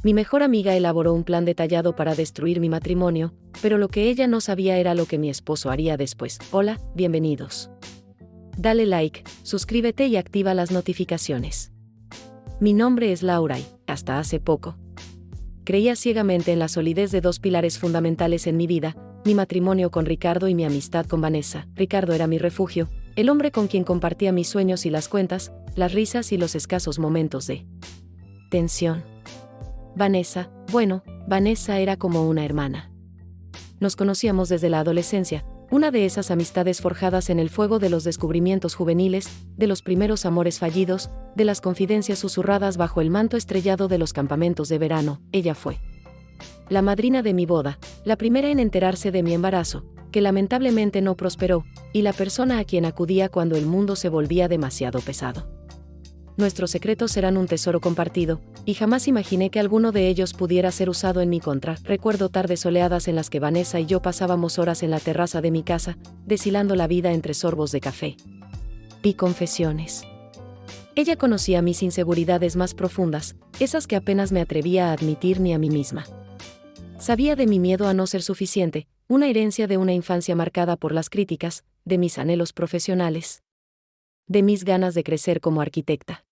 Mi mejor amiga elaboró un plan detallado para destruir mi matrimonio, pero lo que ella no sabía era lo que mi esposo haría después. Hola, bienvenidos. Dale like, suscríbete y activa las notificaciones. Mi nombre es Laura y, hasta hace poco, creía ciegamente en la solidez de dos pilares fundamentales en mi vida, mi matrimonio con Ricardo y mi amistad con Vanessa. Ricardo era mi refugio, el hombre con quien compartía mis sueños y las cuentas, las risas y los escasos momentos de tensión. Vanessa era como una hermana. Nos conocíamos desde la adolescencia, una de esas amistades forjadas en el fuego de los descubrimientos juveniles, de los primeros amores fallidos, de las confidencias susurradas bajo el manto estrellado de los campamentos de verano. Ella fue la madrina de mi boda, la primera en enterarse de mi embarazo, que lamentablemente no prosperó, y la persona a quien acudía cuando el mundo se volvía demasiado pesado. Nuestros secretos eran un tesoro compartido, y jamás imaginé que alguno de ellos pudiera ser usado en mi contra. Recuerdo tardes soleadas en las que Vanessa y yo pasábamos horas en la terraza de mi casa, deshilando la vida entre sorbos de café y confesiones. Ella conocía mis inseguridades más profundas, esas que apenas me atrevía a admitir ni a mí misma. Sabía de mi miedo a no ser suficiente, una herencia de una infancia marcada por las críticas, de mis anhelos profesionales, de mis ganas de crecer como arquitecta.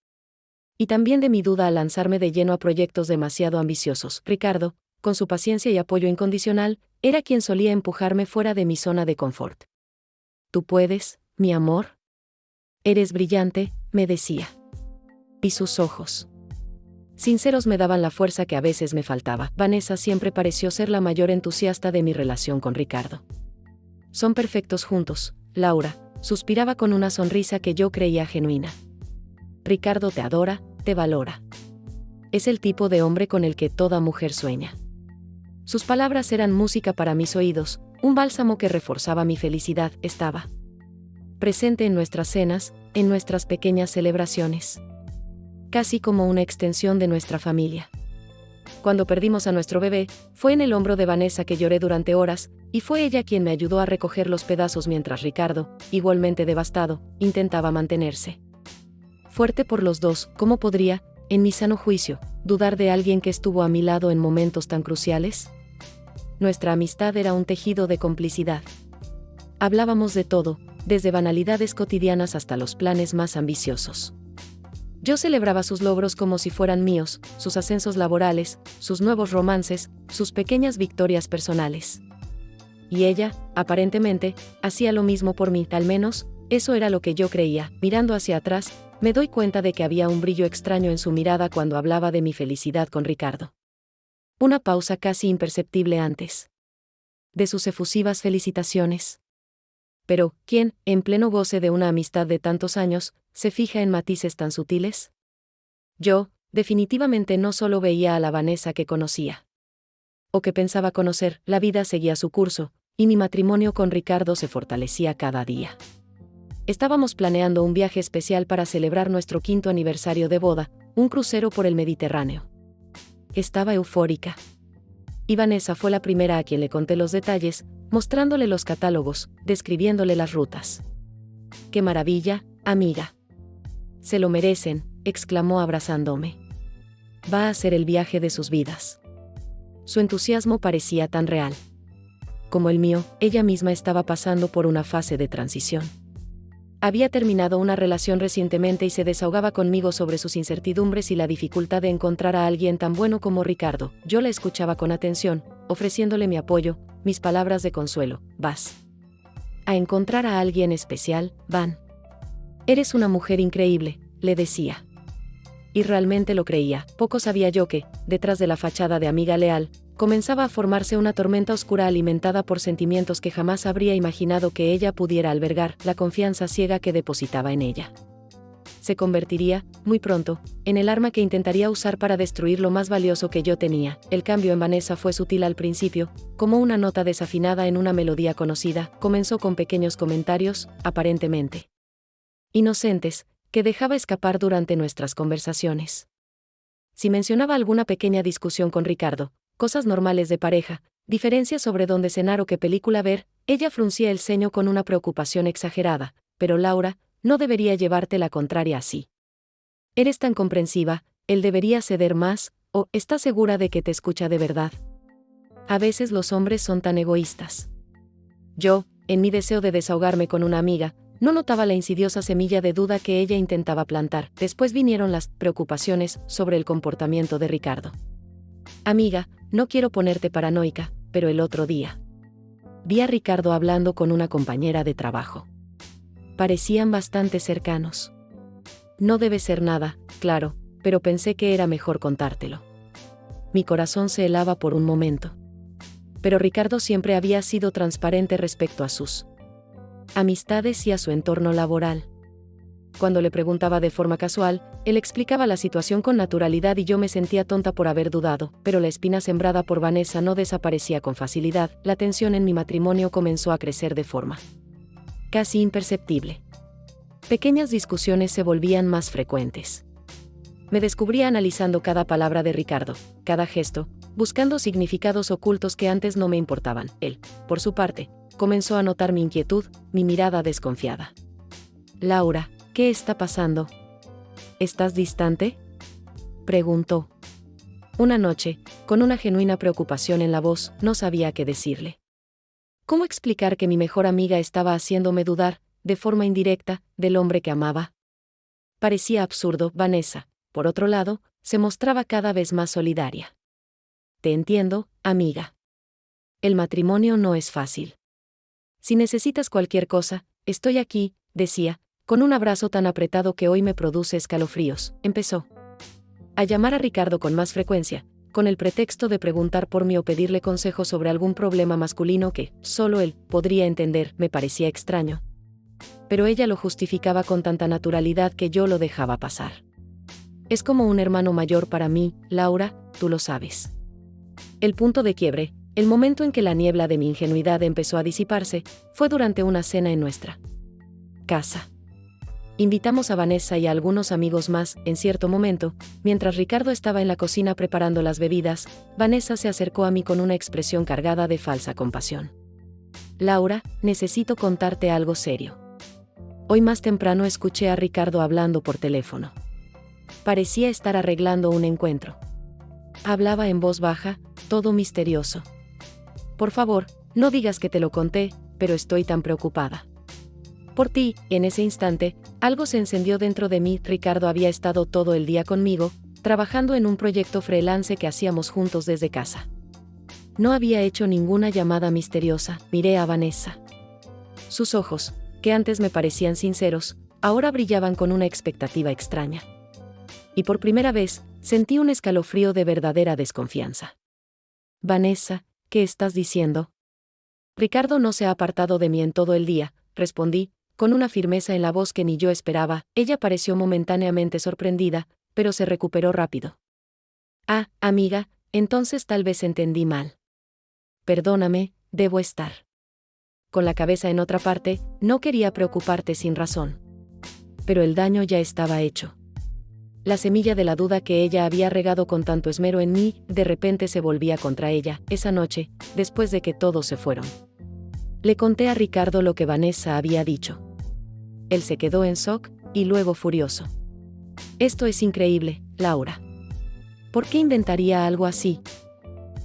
Y también de mi duda al lanzarme de lleno a proyectos demasiado ambiciosos. Ricardo, con su paciencia y apoyo incondicional, era quien solía empujarme fuera de mi zona de confort. Tú puedes, mi amor. Eres brillante, me decía. Y sus ojos sinceros me daban la fuerza que a veces me faltaba. Vanessa siempre pareció ser la mayor entusiasta de mi relación con Ricardo. Son perfectos juntos, Laura, suspiraba con una sonrisa que yo creía genuina. Ricardo te adora, te valora. Es el tipo de hombre con el que toda mujer sueña. Sus palabras eran música para mis oídos, un bálsamo que reforzaba mi felicidad. Estaba presente en nuestras cenas, en nuestras pequeñas celebraciones. Casi como una extensión de nuestra familia. Cuando perdimos a nuestro bebé, fue en el hombro de Vanessa que lloré durante horas, y fue ella quien me ayudó a recoger los pedazos mientras Ricardo, igualmente devastado, intentaba mantenerse fuerte por los dos. ¿Cómo podría, en mi sano juicio, dudar de alguien que estuvo a mi lado en momentos tan cruciales? Nuestra amistad era un tejido de complicidad. Hablábamos de todo, desde banalidades cotidianas hasta los planes más ambiciosos. Yo celebraba sus logros como si fueran míos, sus ascensos laborales, sus nuevos romances, sus pequeñas victorias personales. Y ella, aparentemente, hacía lo mismo por mí. Al menos, eso era lo que yo creía. Mirando hacia atrás, me doy cuenta de que había un brillo extraño en su mirada cuando hablaba de mi felicidad con Ricardo. Una pausa casi imperceptible antes de sus efusivas felicitaciones. Pero, ¿quién, en pleno goce de una amistad de tantos años, se fija en matices tan sutiles? Yo, definitivamente no solo veía a la Vanessa que conocía, o que pensaba conocer. La vida seguía su curso, y mi matrimonio con Ricardo se fortalecía cada día. Estábamos planeando un viaje especial para celebrar nuestro 5º aniversario de boda, un crucero por el Mediterráneo. Estaba eufórica. Y Vanessa fue la primera a quien le conté los detalles, mostrándole los catálogos, describiéndole las rutas. ¡Qué maravilla, amiga! Se lo merecen, exclamó abrazándome. Va a ser el viaje de sus vidas. Su entusiasmo parecía tan real como el mío. Ella misma estaba pasando por una fase de transición. Había terminado una relación recientemente y se desahogaba conmigo sobre sus incertidumbres y la dificultad de encontrar a alguien tan bueno como Ricardo. Yo la escuchaba con atención, ofreciéndole mi apoyo, mis palabras de consuelo. Vas a encontrar a alguien especial, Van. Eres una mujer increíble, le decía. Y realmente lo creía. Poco sabía yo que, detrás de la fachada de amiga leal, comenzaba a formarse una tormenta oscura alimentada por sentimientos que jamás habría imaginado que ella pudiera albergar. La confianza ciega que depositaba en ella se convertiría, muy pronto, en el arma que intentaría usar para destruir lo más valioso que yo tenía. El cambio en Vanessa fue sutil al principio, como una nota desafinada en una melodía conocida. Comenzó con pequeños comentarios, aparentemente inocentes, que dejaba escapar durante nuestras conversaciones. Si mencionaba alguna pequeña discusión con Ricardo, cosas normales de pareja, diferencias sobre dónde cenar o qué película ver, ella fruncía el ceño con una preocupación exagerada. Pero Laura, no debería llevarte la contraria así. Eres tan comprensiva, él debería ceder más, ¿O estás segura de que te escucha de verdad? A veces los hombres son tan egoístas. Yo, en mi deseo de desahogarme con una amiga, no notaba la insidiosa semilla de duda que ella intentaba plantar. Después vinieron las preocupaciones sobre el comportamiento de Ricardo. Amiga, no quiero ponerte paranoica, pero el otro día vi a Ricardo hablando con una compañera de trabajo. Parecían bastante cercanos. No debe ser nada, claro, pero pensé que era mejor contártelo. Mi corazón se helaba por un momento. Pero Ricardo siempre había sido transparente respecto a sus amistades y a su entorno laboral. Cuando le preguntaba de forma casual, él explicaba la situación con naturalidad y yo me sentía tonta por haber dudado, pero la espina sembrada por Vanessa no desaparecía con facilidad. La tensión en mi matrimonio comenzó a crecer de forma casi imperceptible. Pequeñas discusiones se volvían más frecuentes. Me descubría analizando cada palabra de Ricardo, cada gesto, buscando significados ocultos que antes no me importaban. Él, por su parte, comenzó a notar mi inquietud, mi mirada desconfiada. Laura, ¿qué está pasando? ¿Estás distante?, preguntó. Una noche, con una genuina preocupación en la voz, no sabía qué decirle. ¿Cómo explicar que mi mejor amiga estaba haciéndome dudar, de forma indirecta, del hombre que amaba? Parecía absurdo. Vanessa, por otro lado, se mostraba cada vez más solidaria. Te entiendo, amiga. El matrimonio no es fácil. Si necesitas cualquier cosa, estoy aquí, decía, con un abrazo tan apretado que hoy me produce escalofríos. Empezó a llamar a Ricardo con más frecuencia, con el pretexto de preguntar por mí o pedirle consejo sobre algún problema masculino que solo él podría entender. Me parecía extraño. Pero ella lo justificaba con tanta naturalidad que yo lo dejaba pasar. Es como un hermano mayor para mí, Laura, tú lo sabes. El punto de quiebre, el momento en que la niebla de mi ingenuidad empezó a disiparse, fue durante una cena en nuestra casa. Invitamos a Vanessa y a algunos amigos más. En cierto momento, mientras Ricardo estaba en la cocina preparando las bebidas, Vanessa se acercó a mí con una expresión cargada de falsa compasión. Laura, necesito contarte algo serio. Hoy más temprano escuché a Ricardo hablando por teléfono. Parecía estar arreglando un encuentro. Hablaba en voz baja, todo misterioso. Por favor, no digas que te lo conté, pero estoy tan preocupada por ti. En ese instante, algo se encendió dentro de mí. Ricardo había estado todo el día conmigo, trabajando en un proyecto freelance que hacíamos juntos desde casa. No había hecho ninguna llamada misteriosa. Miré a Vanessa. Sus ojos, que antes me parecían sinceros, ahora brillaban con una expectativa extraña. Y por primera vez, sentí un escalofrío de verdadera desconfianza. Vanessa, ¿qué estás diciendo? Ricardo no se ha apartado de mí en todo el día, respondí, con una firmeza en la voz que ni yo esperaba. Ella pareció momentáneamente sorprendida, pero se recuperó rápido. Ah, amiga, entonces tal vez entendí mal. Perdóname, debo estar con la cabeza en otra parte. No quería preocuparte sin razón. Pero el daño ya estaba hecho. La semilla de la duda que ella había regado con tanto esmero en mí, de repente se volvía contra ella. Esa noche, después de que todos se fueron, le conté a Ricardo lo que Vanessa había dicho. Él se quedó en shock, y luego furioso. Esto es increíble, Laura. ¿Por qué inventaría algo así?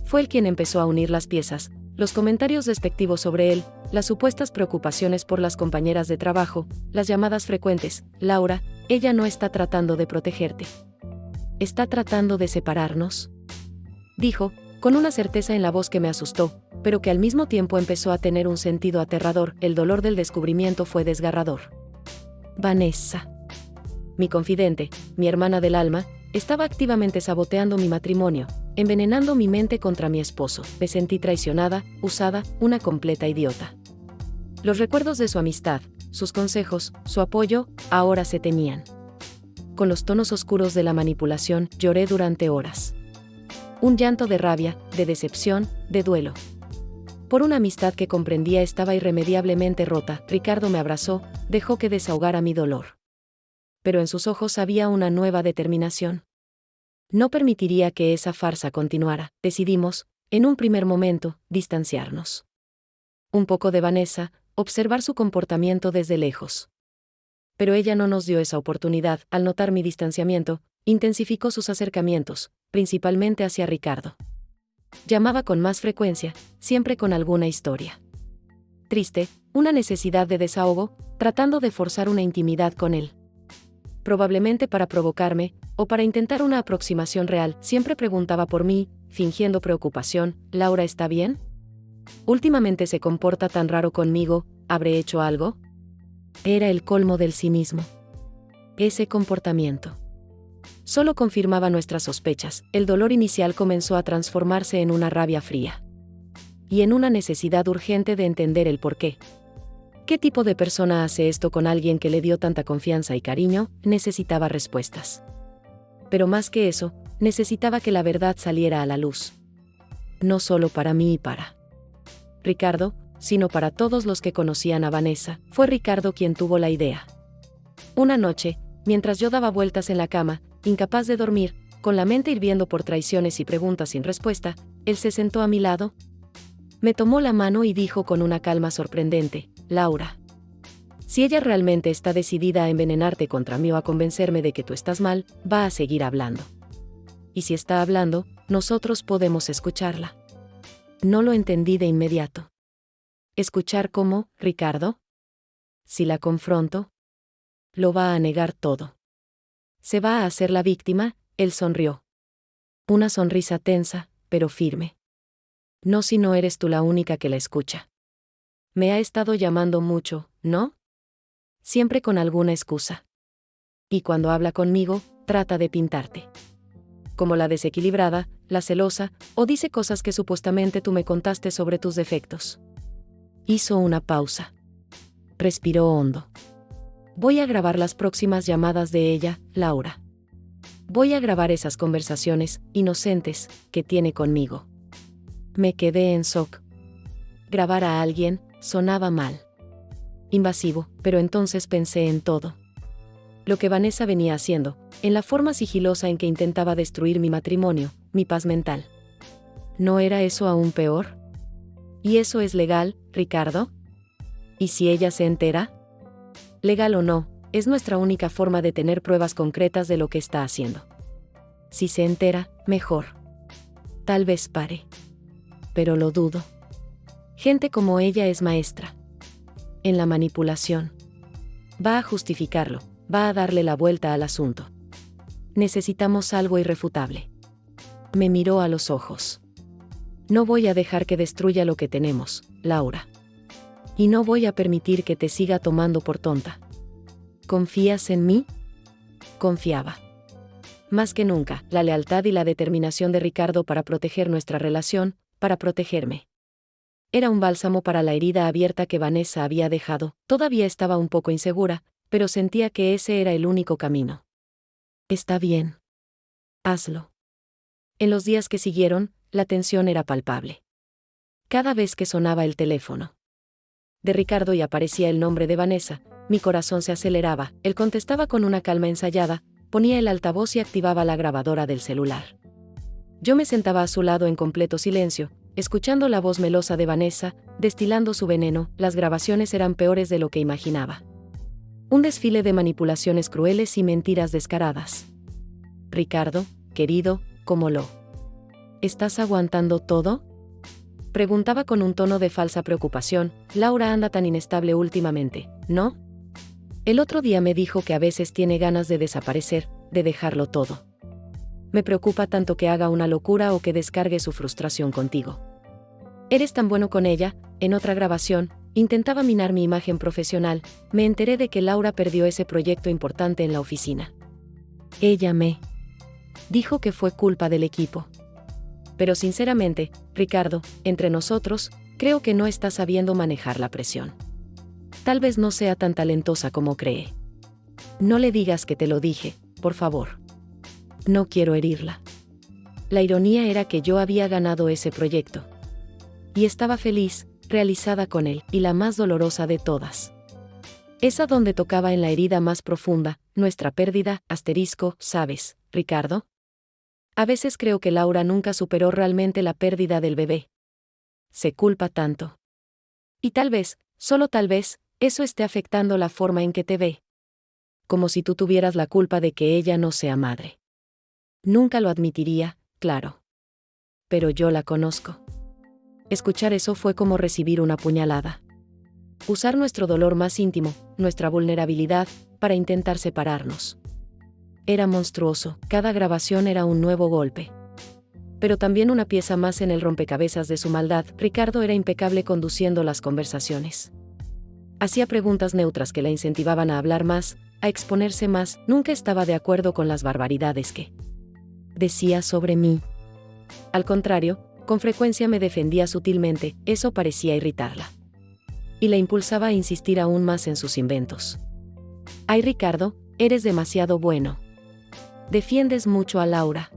Fue él quien empezó a unir las piezas, los comentarios despectivos sobre él, las supuestas preocupaciones por las compañeras de trabajo, las llamadas frecuentes. Laura, ella no está tratando de protegerte. ¿Está tratando de separarnos?, dijo, con una certeza en la voz que me asustó, pero que al mismo tiempo empezó a tener un sentido aterrador. El dolor del descubrimiento fue desgarrador. Vanessa, mi confidente, mi hermana del alma, estaba activamente saboteando mi matrimonio, envenenando mi mente contra mi esposo. Me sentí traicionada, usada, una completa idiota. Los recuerdos de su amistad, sus consejos, su apoyo, ahora se tenían. Con los tonos oscuros de la manipulación, lloré durante horas. Un llanto de rabia, de decepción, de duelo. Por una amistad que comprendía estaba irremediablemente rota. Ricardo me abrazó, dejó que desahogara mi dolor. Pero en sus ojos había una nueva determinación. No permitiría que esa farsa continuara. Decidimos, en un primer momento, distanciarnos un poco de Vanessa, observar su comportamiento desde lejos. Pero ella no nos dio esa oportunidad. Al notar mi distanciamiento, intensificó sus acercamientos, principalmente hacia Ricardo. Llamaba con más frecuencia, siempre con alguna historia triste, una necesidad de desahogo, tratando de forzar una intimidad con él. Probablemente para provocarme, o para intentar una aproximación real, siempre preguntaba por mí, fingiendo preocupación: ¿Laura está bien? Últimamente se comporta tan raro conmigo, ¿habré hecho algo? Era el colmo del cinismo. Ese comportamiento solo confirmaba nuestras sospechas. El dolor inicial comenzó a transformarse en una rabia fría. Y en una necesidad urgente de entender el porqué. ¿Qué tipo de persona hace esto con alguien que le dio tanta confianza y cariño? Necesitaba respuestas. Pero más que eso, necesitaba que la verdad saliera a la luz. No solo para mí y para Ricardo, sino para todos los que conocían a Vanessa. Fue Ricardo quien tuvo la idea. Una noche, mientras yo daba vueltas en la cama, incapaz de dormir, con la mente hirviendo por traiciones y preguntas sin respuesta, él se sentó a mi lado. Me tomó la mano y dijo con una calma sorprendente: Laura, si ella realmente está decidida a envenenarte contra mí o a convencerme de que tú estás mal, va a seguir hablando. Y si está hablando, nosotros podemos escucharla. No lo entendí de inmediato. ¿Escuchar cómo, Ricardo? Si la confronto, lo va a negar todo. ¿Se va a hacer la víctima? Él sonrió. Una sonrisa tensa, pero firme. No, si no eres tú la única que la escucha. Me ha estado llamando mucho, ¿no? Siempre con alguna excusa. Y cuando habla conmigo, trata de pintarte como la desequilibrada, la celosa, o dice cosas que supuestamente tú me contaste sobre tus defectos. Hizo una pausa. Respiró hondo. Voy a grabar las próximas llamadas de ella, Laura. Voy a grabar esas conversaciones inocentes que tiene conmigo. Me quedé en shock. Grabar a alguien sonaba mal. Invasivo, pero entonces pensé en todo lo que Vanessa venía haciendo, en la forma sigilosa en que intentaba destruir mi matrimonio, mi paz mental. ¿No era eso aún peor? ¿Y eso es legal, Ricardo? ¿Y si ella se entera? Legal o no, es nuestra única forma de tener pruebas concretas de lo que está haciendo. Si se entera, mejor. Tal vez pare. Pero lo dudo. Gente como ella es maestra en la manipulación. Va a justificarlo, va a darle la vuelta al asunto. Necesitamos algo irrefutable. Me miró a los ojos. No voy a dejar que destruya lo que tenemos, Laura. Y no voy a permitir que te siga tomando por tonta. ¿Confías en mí? Confiaba. Más que nunca, la lealtad y la determinación de Ricardo para proteger nuestra relación, para protegerme. Era un bálsamo para la herida abierta que Vanessa había dejado. Todavía estaba un poco insegura, pero sentía que ese era el único camino. Está bien. Hazlo. En los días que siguieron, la tensión era palpable. Cada vez que sonaba el teléfono de Ricardo y aparecía el nombre de Vanessa, mi corazón se aceleraba. Él contestaba con una calma ensayada, ponía el altavoz y activaba la grabadora del celular. Yo me sentaba a su lado en completo silencio, escuchando la voz melosa de Vanessa, destilando su veneno. Las grabaciones eran peores de lo que imaginaba. Un desfile de manipulaciones crueles y mentiras descaradas. Ricardo, querido, ¿cómo lo estás aguantando todo? Preguntaba con un tono de falsa preocupación. Laura anda tan inestable últimamente, ¿no? El otro día me dijo que a veces tiene ganas de desaparecer, de dejarlo todo. Me preocupa tanto que haga una locura o que descargue su frustración contigo. Eres tan bueno con ella. En otra grabación, intentaba minar mi imagen profesional. Me enteré de que Laura perdió ese proyecto importante en la oficina. Ella me dijo que fue culpa del equipo. Pero sinceramente, Ricardo, entre nosotros, creo que no está sabiendo manejar la presión. Tal vez no sea tan talentosa como cree. No le digas que te lo dije, por favor. No quiero herirla. La ironía era que yo había ganado ese proyecto. Y estaba feliz, realizada con él, y la más dolorosa de todas. Esa donde tocaba en la herida más profunda, nuestra pérdida, ¿sabes, Ricardo? A veces creo que Laura nunca superó realmente la pérdida del bebé. Se culpa tanto. Y tal vez, solo tal vez, eso esté afectando la forma en que te ve. Como si tú tuvieras la culpa de que ella no sea madre. Nunca lo admitiría, claro. Pero yo la conozco. Escuchar eso fue como recibir una puñalada. Usar nuestro dolor más íntimo, nuestra vulnerabilidad, para intentar separarnos. Era monstruoso, cada grabación era un nuevo golpe. Pero también una pieza más en el rompecabezas de su maldad. Ricardo era impecable conduciendo las conversaciones. Hacía preguntas neutras que la incentivaban a hablar más, a exponerse más. Nunca estaba de acuerdo con las barbaridades que decía sobre mí. Al contrario, con frecuencia me defendía sutilmente, eso parecía irritarla. Y la impulsaba a insistir aún más en sus inventos. Ay, Ricardo, eres demasiado bueno. Defiendes mucho a Laura.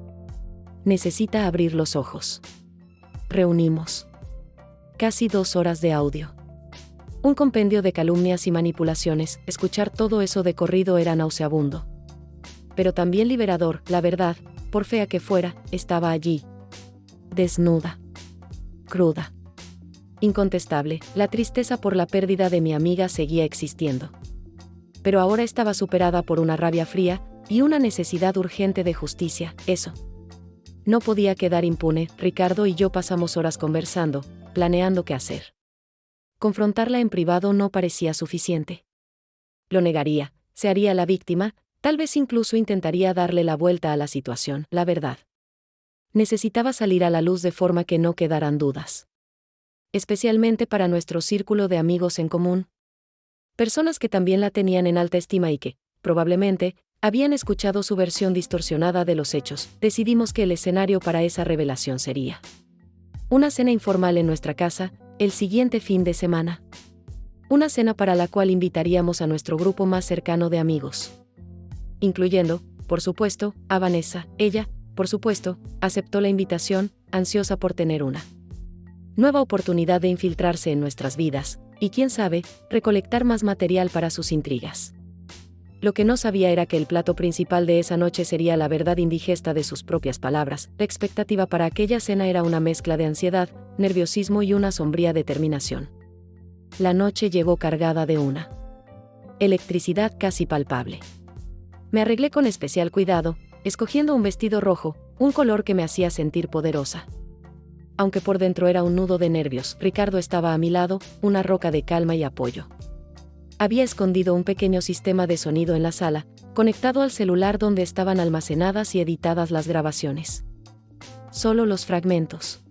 Necesita abrir los ojos. Reunimos casi 2 horas de audio. Un compendio de calumnias y manipulaciones. Escuchar todo eso de corrido era nauseabundo. Pero también liberador. La verdad, por fea que fuera, estaba allí. Desnuda. Cruda. Incontestable, la tristeza por la pérdida de mi amiga seguía existiendo. Pero ahora estaba superada por una rabia fría y una necesidad urgente de justicia. Eso no podía quedar impune. Ricardo y yo pasamos horas conversando, planeando qué hacer. Confrontarla en privado no parecía suficiente. Lo negaría, se haría la víctima, tal vez incluso intentaría darle la vuelta a la situación. La verdad, necesitaba salir a la luz de forma que no quedaran dudas. Especialmente para nuestro círculo de amigos en común. Personas que también la tenían en alta estima y que, probablemente, habían escuchado su versión distorsionada de los hechos. Decidimos que el escenario para esa revelación sería una cena informal en nuestra casa, el siguiente fin de semana. Una cena para la cual invitaríamos a nuestro grupo más cercano de amigos. Incluyendo, por supuesto, a Vanessa. Ella, por supuesto, aceptó la invitación, ansiosa por tener una nueva oportunidad de infiltrarse en nuestras vidas, y quién sabe, recolectar más material para sus intrigas. Lo que no sabía era que el plato principal de esa noche sería la verdad indigesta de sus propias palabras. La expectativa para aquella cena era una mezcla de ansiedad, nerviosismo y una sombría determinación. La noche llegó cargada de una electricidad casi palpable. Me arreglé con especial cuidado, escogiendo un vestido rojo, un color que me hacía sentir poderosa. Aunque por dentro era un nudo de nervios, Ricardo estaba a mi lado, una roca de calma y apoyo. Había escondido un pequeño sistema de sonido en la sala, conectado al celular donde estaban almacenadas y editadas las grabaciones. Solo los fragmentos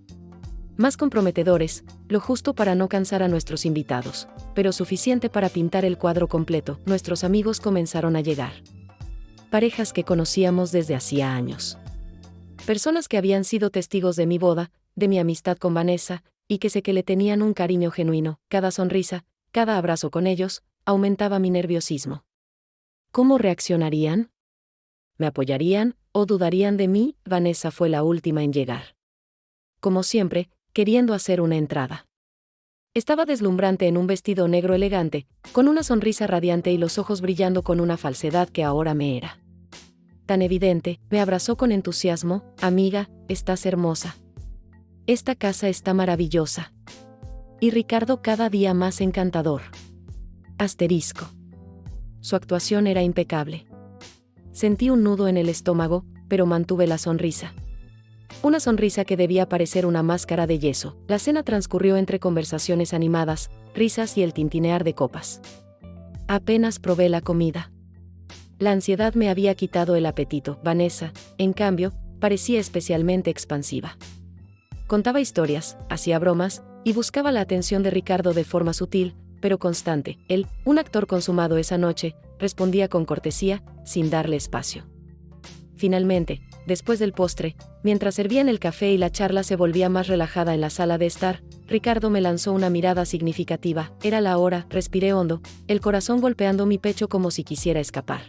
más comprometedores, lo justo para no cansar a nuestros invitados, pero suficiente para pintar el cuadro completo. Nuestros amigos comenzaron a llegar. Parejas que conocíamos desde hacía años. Personas que habían sido testigos de mi boda, de mi amistad con Vanessa, y que sé que le tenían un cariño genuino. Cada sonrisa, cada abrazo con ellos, aumentaba mi nerviosismo. ¿Cómo reaccionarían? ¿Me apoyarían o dudarían de mí? Vanessa fue la última en llegar. Como siempre, queriendo hacer una entrada. Estaba deslumbrante en un vestido negro elegante, con una sonrisa radiante y los ojos brillando con una falsedad que ahora me era tan evidente. Me abrazó con entusiasmo. Amiga, estás hermosa. Esta casa está maravillosa. Y Ricardo cada día más encantador. Asterisco. Su actuación era impecable. Sentí un nudo en el estómago, pero mantuve la sonrisa. Una sonrisa que debía parecer una máscara de yeso. La cena transcurrió entre conversaciones animadas, risas y el tintinear de copas. Apenas probé la comida. La ansiedad me había quitado el apetito. Vanessa, en cambio, parecía especialmente expansiva. Contaba historias, hacía bromas, y buscaba la atención de Ricardo de forma sutil, pero constante. Él, un actor consumado esa noche, respondía con cortesía, sin darle espacio. Finalmente, después del postre, mientras servían el café y la charla se volvía más relajada en la sala de estar, Ricardo me lanzó una mirada significativa. Era la hora, respiré hondo, el corazón golpeando mi pecho como si quisiera escapar.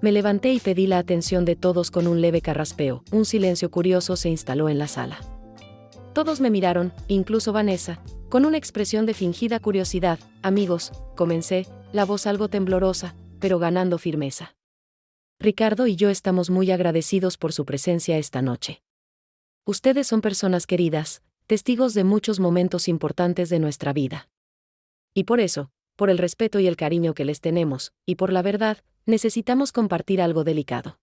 Me levanté y pedí la atención de todos con un leve carraspeo. Un silencio curioso se instaló en la sala. Todos me miraron, incluso Vanessa, con una expresión de fingida curiosidad. Amigos, comencé, la voz algo temblorosa, pero ganando firmeza. Ricardo y yo estamos muy agradecidos por su presencia esta noche. Ustedes son personas queridas, testigos de muchos momentos importantes de nuestra vida. Y por eso, por el respeto y el cariño que les tenemos, y por la verdad, necesitamos compartir algo delicado.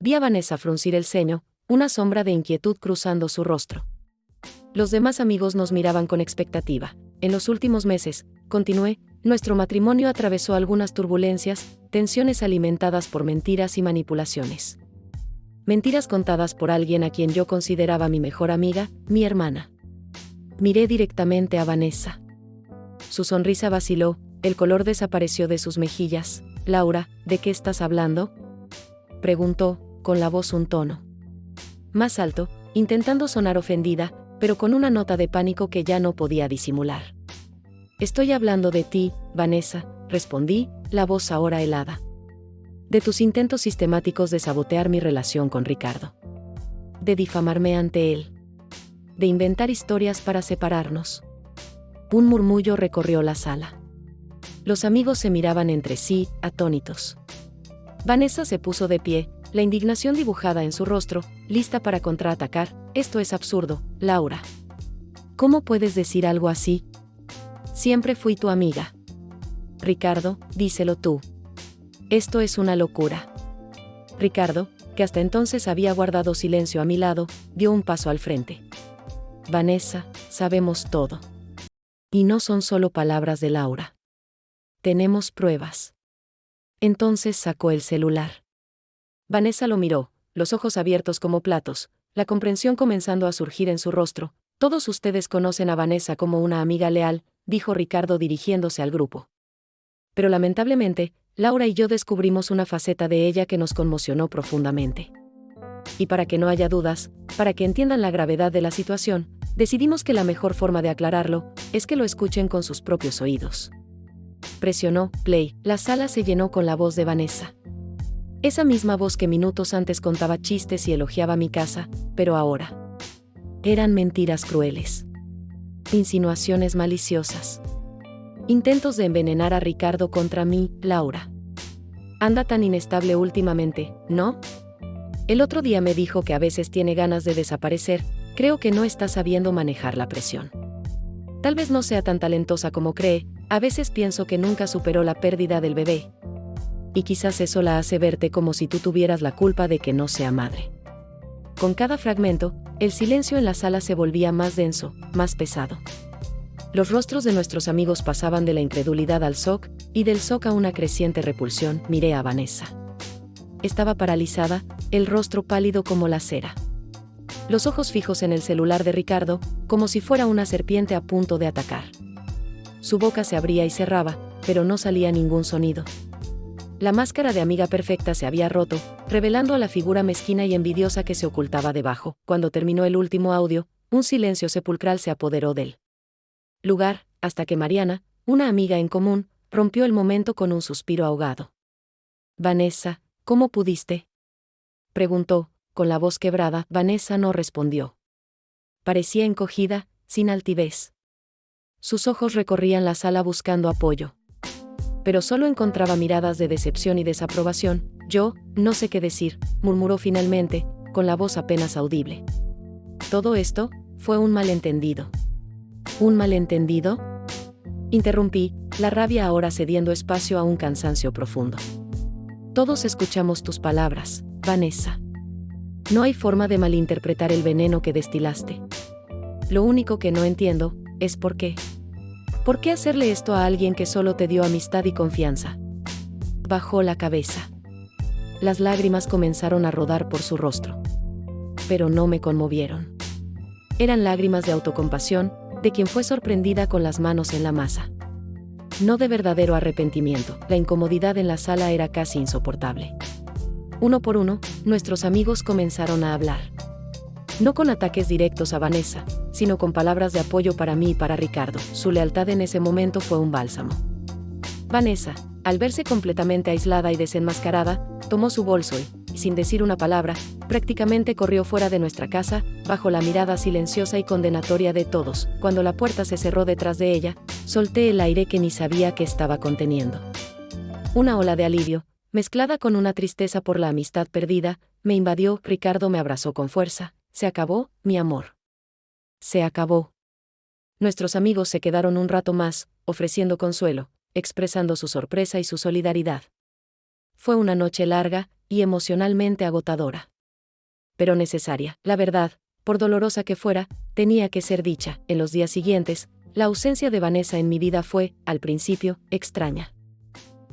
Vi a Vanessa fruncir el ceño, una sombra de inquietud cruzando su rostro. Los demás amigos nos miraban con expectativa. En los últimos meses, continué, nuestro matrimonio atravesó algunas turbulencias, tensiones alimentadas por mentiras y manipulaciones. Mentiras contadas por alguien a quien yo consideraba mi mejor amiga, mi hermana. Miré directamente a Vanessa. Su sonrisa vaciló, el color desapareció de sus mejillas. «Laura, ¿de qué estás hablando?», preguntó, con la voz un tono más alto, intentando sonar ofendida, pero con una nota de pánico que ya no podía disimular. «Estoy hablando de ti, Vanessa», respondí, la voz ahora helada. «De tus intentos sistemáticos de sabotear mi relación con Ricardo. De difamarme ante él. De inventar historias para separarnos». Un murmullo recorrió la sala. Los amigos se miraban entre sí, atónitos. Vanessa se puso de pie, la indignación dibujada en su rostro, lista para contraatacar. «Esto es absurdo, Laura. ¿Cómo puedes decir algo así? Siempre fui tu amiga. Ricardo, díselo tú. Esto es una locura». Ricardo, que hasta entonces había guardado silencio a mi lado, dio un paso al frente. «Vanessa, sabemos todo. Y no son solo palabras de Laura. Tenemos pruebas». Entonces sacó el celular. Vanessa lo miró, los ojos abiertos como platos, la comprensión comenzando a surgir en su rostro. «Todos ustedes conocen a Vanessa como una amiga leal», dijo Ricardo dirigiéndose al grupo. «Pero lamentablemente, Laura y yo descubrimos una faceta de ella que nos conmocionó profundamente. Y para que no haya dudas, para que entiendan la gravedad de la situación, decidimos que la mejor forma de aclararlo es que lo escuchen con sus propios oídos». Presionó play. La sala se llenó con la voz de Vanessa. Esa misma voz que minutos antes contaba chistes y elogiaba mi casa, pero ahora eran mentiras crueles. Insinuaciones maliciosas. Intentos de envenenar a Ricardo contra mí, Laura. Anda tan inestable últimamente, ¿no? El otro día me dijo que a veces tiene ganas de desaparecer. Creo que no está sabiendo manejar la presión. Tal vez no sea tan talentosa como cree, a veces pienso que nunca superó la pérdida del bebé. Y quizás eso la hace verte como si tú tuvieras la culpa de que no sea madre. Con cada fragmento, el silencio en la sala se volvía más denso, más pesado. Los rostros de nuestros amigos pasaban de la incredulidad al shock, y del shock a una creciente repulsión. Miré a Vanessa. Estaba paralizada, el rostro pálido como la cera. Los ojos fijos en el celular de Ricardo, como si fuera una serpiente a punto de atacar. Su boca se abría y cerraba, pero no salía ningún sonido. La máscara de amiga perfecta se había roto, revelando a la figura mezquina y envidiosa que se ocultaba debajo. Cuando terminó el último audio, un silencio sepulcral se apoderó del lugar, hasta que Mariana, una amiga en común, rompió el momento con un suspiro ahogado. «Vanessa, ¿cómo pudiste?», preguntó, con la voz quebrada. Vanessa no respondió. Parecía encogida, sin altivez. Sus ojos recorrían la sala buscando apoyo. Pero solo encontraba miradas de decepción y desaprobación. «Yo, no sé qué decir», murmuró finalmente, con la voz apenas audible. «Todo esto fue un malentendido». «¿Un malentendido?», interrumpí, la rabia ahora cediendo espacio a un cansancio profundo. «Todos escuchamos tus palabras, Vanessa. No hay forma de malinterpretar el veneno que destilaste. Lo único que no entiendo es por qué. ¿Por qué hacerle esto a alguien que solo te dio amistad y confianza?». Bajó la cabeza. Las lágrimas comenzaron a rodar por su rostro. Pero no me conmovieron. Eran lágrimas de autocompasión, de quien fue sorprendida con las manos en la masa. No de verdadero arrepentimiento. La incomodidad en la sala era casi insoportable. Uno por uno, nuestros amigos comenzaron a hablar. No con ataques directos a Vanessa, sino con palabras de apoyo para mí y para Ricardo. Su lealtad en ese momento fue un bálsamo. Vanessa, al verse completamente aislada y desenmascarada, tomó su bolso y, sin decir una palabra, prácticamente corrió fuera de nuestra casa, bajo la mirada silenciosa y condenatoria de todos. Cuando la puerta se cerró detrás de ella, solté el aire que ni sabía que estaba conteniendo. Una ola de alivio, mezclada con una tristeza por la amistad perdida, me invadió. Ricardo me abrazó con fuerza. «Se acabó, mi amor. Se acabó». Nuestros amigos se quedaron un rato más, ofreciendo consuelo, expresando su sorpresa y su solidaridad. Fue una noche larga y emocionalmente agotadora. pero necesaria. La verdad, por dolorosa que fuera, tenía que ser dicha. En los días siguientes, la ausencia de Vanessa en mi vida fue, al principio, extraña.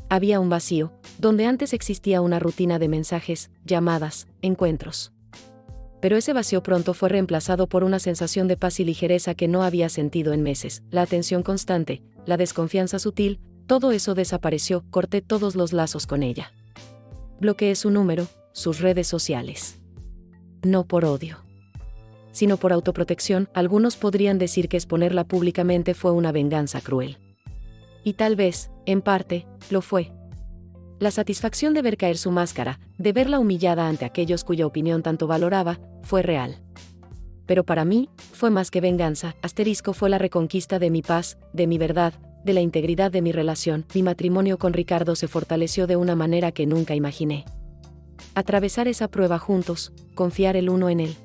Había un vacío, donde antes existía una rutina de mensajes, llamadas, encuentros. Pero ese vacío pronto fue reemplazado por una sensación de paz y ligereza que no había sentido en meses. La atención constante, la desconfianza sutil, todo eso desapareció. Corté todos los lazos con ella. Bloqueé su número, sus redes sociales. No por odio, sino por autoprotección. Algunos podrían decir que exponerla públicamente fue una venganza cruel. Y tal vez, en parte, lo fue. La satisfacción de ver caer su máscara, de verla humillada ante aquellos cuya opinión tanto valoraba, fue real. Pero para mí, fue más que venganza. Fue la reconquista de mi paz, de mi verdad, de la integridad de mi relación. Mi matrimonio con Ricardo se fortaleció de una manera que nunca imaginé. Atravesar esa prueba juntos, confiar el uno en el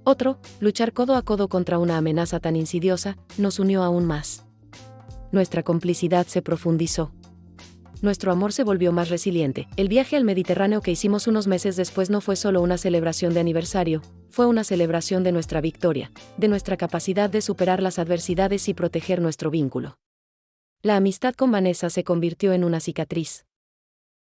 otro, luchar codo a codo contra una amenaza tan insidiosa, nos unió aún más. Nuestra complicidad se profundizó. Nuestro amor se volvió más resiliente. El viaje al Mediterráneo que hicimos unos meses después no fue solo una celebración de aniversario, fue una celebración de nuestra victoria, de nuestra capacidad de superar las adversidades y proteger nuestro vínculo. La amistad con Vanessa se convirtió en una cicatriz.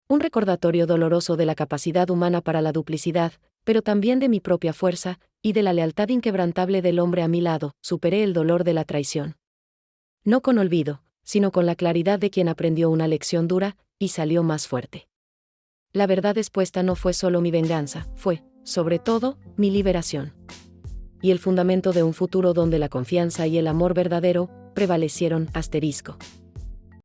Un recordatorio doloroso de la capacidad humana para la duplicidad, pero también de mi propia fuerza, y de la lealtad inquebrantable del hombre a mi lado. Superé el dolor de la traición. No con olvido, sino con la claridad de quien aprendió una lección dura, y salió más fuerte. La verdad expuesta no fue solo mi venganza, fue, sobre todo, mi liberación. Y el fundamento de un futuro donde la confianza y el amor verdadero prevalecieron.